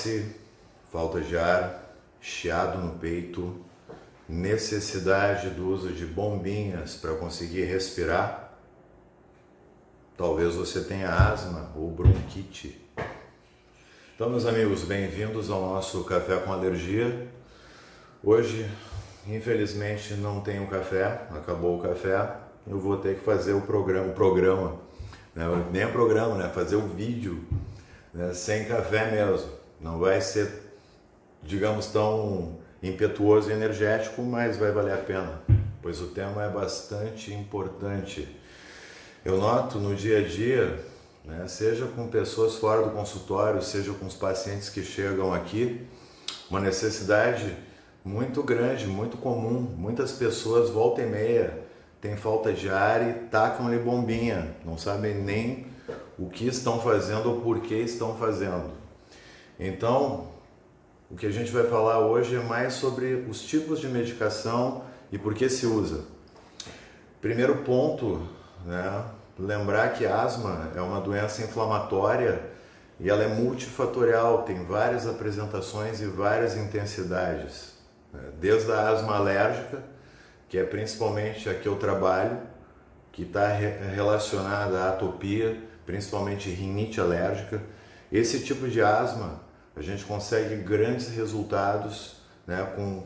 tosse, falta de ar, chiado no peito, necessidade do uso de bombinhas para conseguir respirar. Talvez você tenha asma ou bronquite. Então, meus amigos, bem-vindos ao nosso Café com Alergia. Hoje, infelizmente, não tenho café, acabou o café. Eu vou ter que fazer o programa, né? Nem o programa, né? Fazer o vídeo, né? Sem café mesmo. Não vai ser, digamos, tão impetuoso e energético, mas vai valer a pena, pois o tema é bastante importante. Eu noto no dia a dia, né, seja com pessoas fora do consultório, seja com os pacientes que chegam aqui, uma necessidade muito grande, muito comum. Muitas pessoas, volta e meia, têm falta de ar e tacam-lhe bombinha, não sabem nem o que estão fazendo ou por que estão fazendo. Então, o que a gente vai falar hoje é mais sobre os tipos de medicação e por que se usa. Primeiro ponto, né? Lembrar que asma é uma doença inflamatória e ela é multifatorial, tem várias apresentações e várias intensidades, né? Desde a asma alérgica, que é principalmente a que eu trabalho, que está relacionada à atopia, principalmente rinite alérgica. Esse tipo de asma a gente consegue grandes resultados, né, com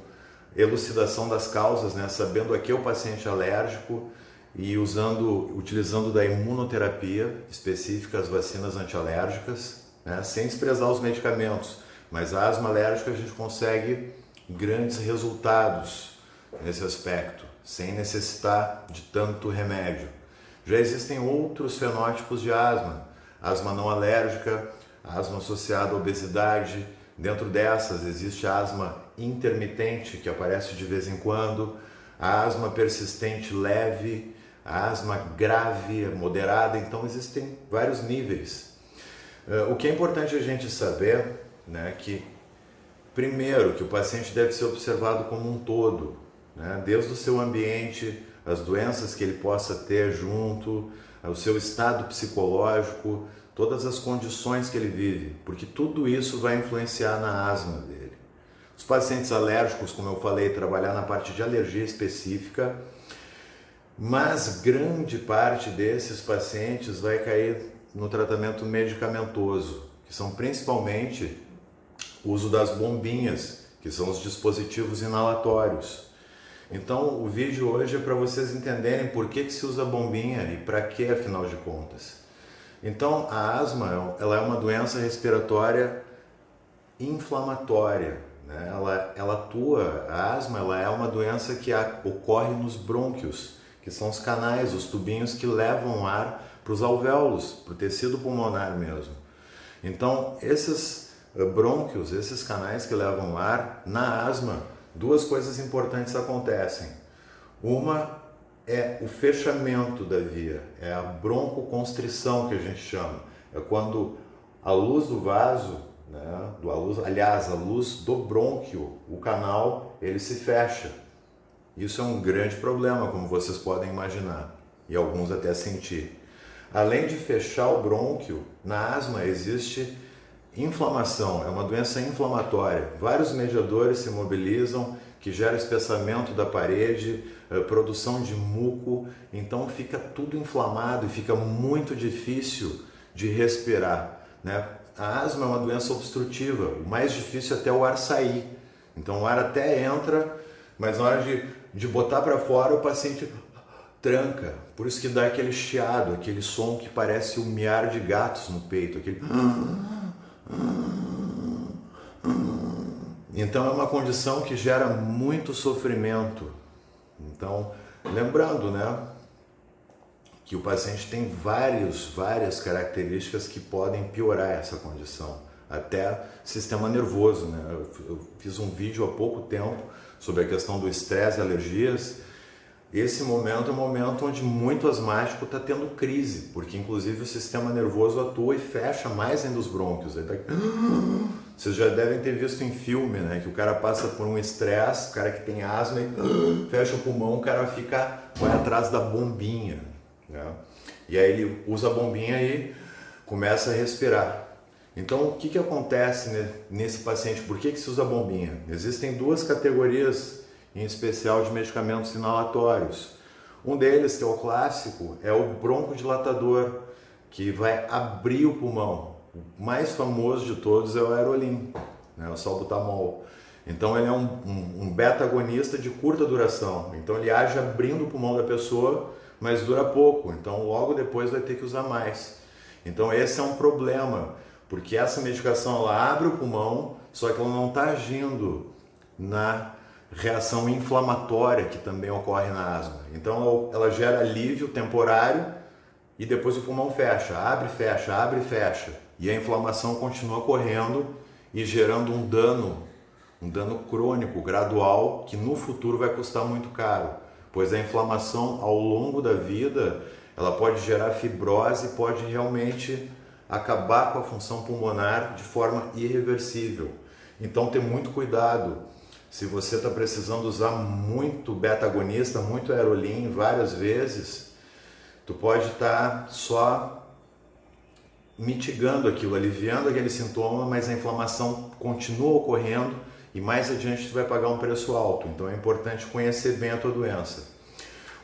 elucidação das causas, né, sabendo a que é o paciente alérgico e utilizando da imunoterapia específica, as vacinas antialérgicas, né, sem desprezar os medicamentos. Mas a asma alérgica a gente consegue grandes resultados nesse aspecto, sem necessitar de tanto remédio. Já existem outros fenótipos de asma: asma não alérgica, asma associada à obesidade. Dentro dessas existe a asma intermitente, que aparece de vez em quando, a asma persistente leve, a asma grave, moderada. Então existem vários níveis. O que é importante a gente saber, né, que primeiro que o paciente deve ser observado como um todo, né, desde o seu ambiente, as doenças que ele possa ter junto, o seu estado psicológico, todas as condições que ele vive, porque tudo isso vai influenciar na asma dele. Os pacientes alérgicos, como eu falei, trabalhar na parte de alergia específica, mas grande parte desses pacientes vai cair no tratamento medicamentoso, que são principalmente o uso das bombinhas, que são os dispositivos inalatórios. Então o vídeo hoje é para vocês entenderem por que se usa bombinha e para que, afinal de contas. Então a asma, ela é uma doença respiratória inflamatória, né? Ela atua, a asma, ela é uma doença que ocorre nos brônquios, que são os canais, os tubinhos que levam ar para os alvéolos, para o tecido pulmonar mesmo. Então esses brônquios, esses canais que levam ar, na asma, duas coisas importantes acontecem. Uma é o fechamento da via, é a broncoconstrição que a gente chama. É quando a luz do vaso, né, a luz do brônquio, o canal, ele se fecha. Isso é um grande problema, como vocês podem imaginar, e alguns até sentir. Além de fechar o brônquio, na asma existe inflamação, é uma doença inflamatória. Vários mediadores se mobilizam, que gera espessamento da parede, produção de muco, então fica tudo inflamado e fica muito difícil de respirar, né? A asma é uma doença obstrutiva, o mais difícil é até o ar sair. Então o ar até entra, mas na hora de botar para fora o paciente tranca. Por isso que dá aquele chiado, aquele som que parece um miar de gatos no peito, aquele... Então é uma condição que gera muito sofrimento. Então, lembrando, né, que o paciente tem várias características que podem piorar essa condição. Até sistema nervoso, né? Eu fiz um vídeo há pouco tempo sobre a questão do estresse e alergias. Esse momento é um momento onde muito asmático está tendo crise, porque inclusive o sistema nervoso atua e fecha mais ainda os brônquios. Vocês já devem ter visto em filme, né, que o cara passa por um estresse, o cara que tem asma e fecha o pulmão, o cara vai atrás da bombinha, né? E aí ele usa a bombinha e começa a respirar. Então, o que acontece nesse paciente? Por que se usa bombinha? Existem duas categorias em especial de medicamentos inalatórios. Um deles, que é o clássico, é o broncodilatador, que vai abrir o pulmão. O mais famoso de todos é o Aerolin, né, o salbutamol. Então ele é um beta-agonista de curta duração. Então ele age abrindo o pulmão da pessoa, mas dura pouco. Então logo depois vai ter que usar mais. Então esse é um problema, porque essa medicação ela abre o pulmão, só que ela não está agindo na reação inflamatória que também ocorre na asma. Então ela gera alívio temporário e depois o pulmão fecha, abre e fecha. E a inflamação continua correndo e gerando um dano crônico, gradual, que no futuro vai custar muito caro, pois a inflamação ao longo da vida, ela pode gerar fibrose e pode realmente acabar com a função pulmonar de forma irreversível. Então tem muito cuidado. Se você está precisando usar muito beta-agonista, muito Aerolin várias vezes, tu pode estar só mitigando aquilo, aliviando aquele sintoma, mas a inflamação continua ocorrendo e mais adiante tu vai pagar um preço alto. Então é importante conhecer bem a tua doença.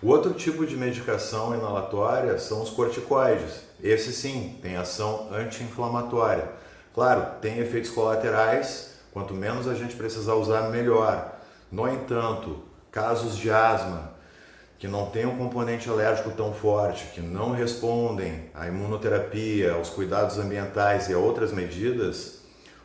O outro tipo de medicação inalatória são os corticoides. Esse sim, tem ação anti-inflamatória. Claro, tem efeitos colaterais, quanto menos a gente precisar usar, melhor. No entanto, casos de asma que não tem um componente alérgico tão forte, que não respondem à imunoterapia, aos cuidados ambientais e a outras medidas,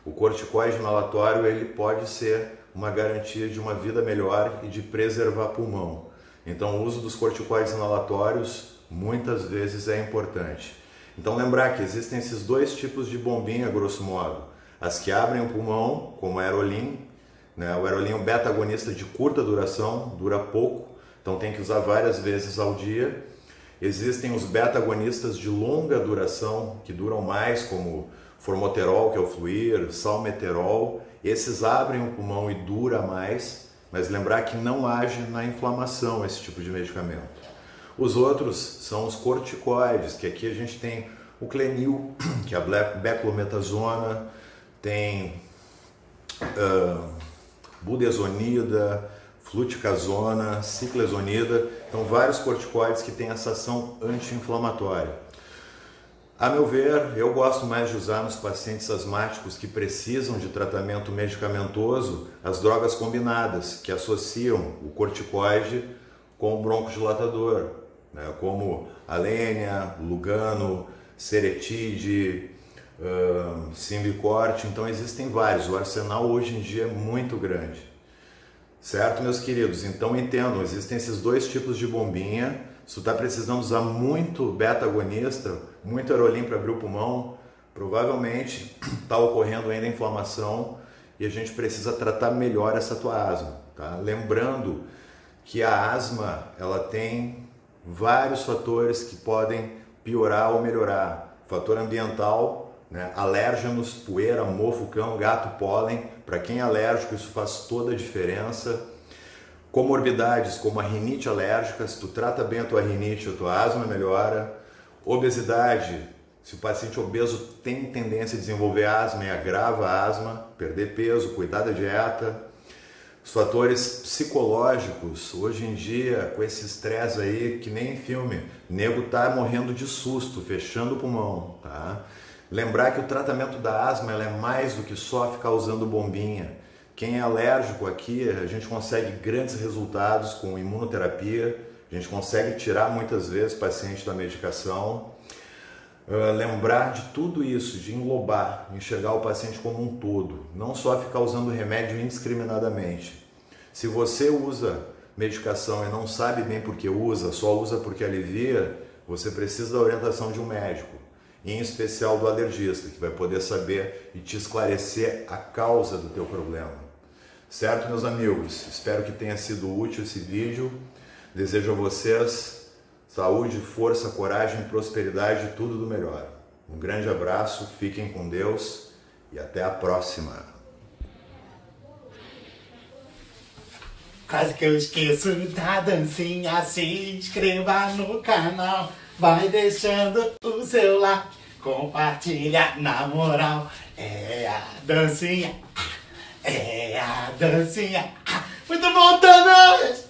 o corticoide inalatório ele pode ser uma garantia de uma vida melhor e de preservar pulmão. Então o uso dos corticoides inalatórios muitas vezes é importante. Então lembrar que existem esses dois tipos de bombinha, grosso modo. As que abrem o pulmão, como o Aerolin, né? O Aerolin é um beta-agonista de curta duração, dura pouco, então tem que usar várias vezes ao dia. Existem os beta-agonistas de longa duração, que duram mais, como formoterol, que é o Fluir, salmeterol. Esses abrem o pulmão e dura mais, mas lembrar que não age na inflamação esse tipo de medicamento. Os outros são os corticoides, que aqui a gente tem o Clenil, que é a beclometasona, tem budesonida, fluticasona, ciclesonida, então vários corticoides que têm essa ação anti-inflamatória. A meu ver, eu gosto mais de usar nos pacientes asmáticos que precisam de tratamento medicamentoso as drogas combinadas, que associam o corticoide com o broncodilatador, né, como Alenia, Lugano, Seretide, Symbicort. Então existem vários, o arsenal hoje em dia é muito grande. Certo, meus queridos? Então entendam, existem esses dois tipos de bombinha. Se tu está precisando usar muito beta-agonista, muito Aerolin para abrir o pulmão, provavelmente está ocorrendo ainda inflamação e a gente precisa tratar melhor essa tua asma. Tá? Lembrando que a asma ela tem vários fatores que podem piorar ou melhorar. Fator ambiental, né? Alérgenos, poeira, mofo, cão, gato, pólen. Para quem é alérgico, isso faz toda a diferença. Comorbidades como a rinite alérgica, se tu trata bem a tua rinite, a tua asma melhora. Obesidade, se o paciente obeso tem tendência a desenvolver asma e agrava a asma, perder peso, cuidar da dieta. Os fatores psicológicos, hoje em dia, com esse estresse aí, que nem em filme, o nego tá morrendo de susto, fechando o pulmão, tá? Lembrar que o tratamento da asma ela é mais do que só ficar usando bombinha. Quem é alérgico aqui, a gente consegue grandes resultados com imunoterapia, a gente consegue tirar muitas vezes o paciente da medicação. Lembrar de tudo isso, de englobar, enxergar o paciente como um todo, não só ficar usando remédio indiscriminadamente. Se você usa medicação e não sabe bem por que usa, só usa porque alivia, você precisa da orientação de um médico, em especial do alergista, que vai poder saber e te esclarecer a causa do teu problema. Certo, meus amigos? Espero que tenha sido útil esse vídeo. Desejo a vocês saúde, força, coragem, prosperidade e tudo do melhor. Um grande abraço, fiquem com Deus e até a próxima. Quase que eu esqueço da dancinha, se inscreva no canal, vai deixando o seu like. Compartilha na moral. É a dancinha. É a dancinha. Muito bom, Thanos!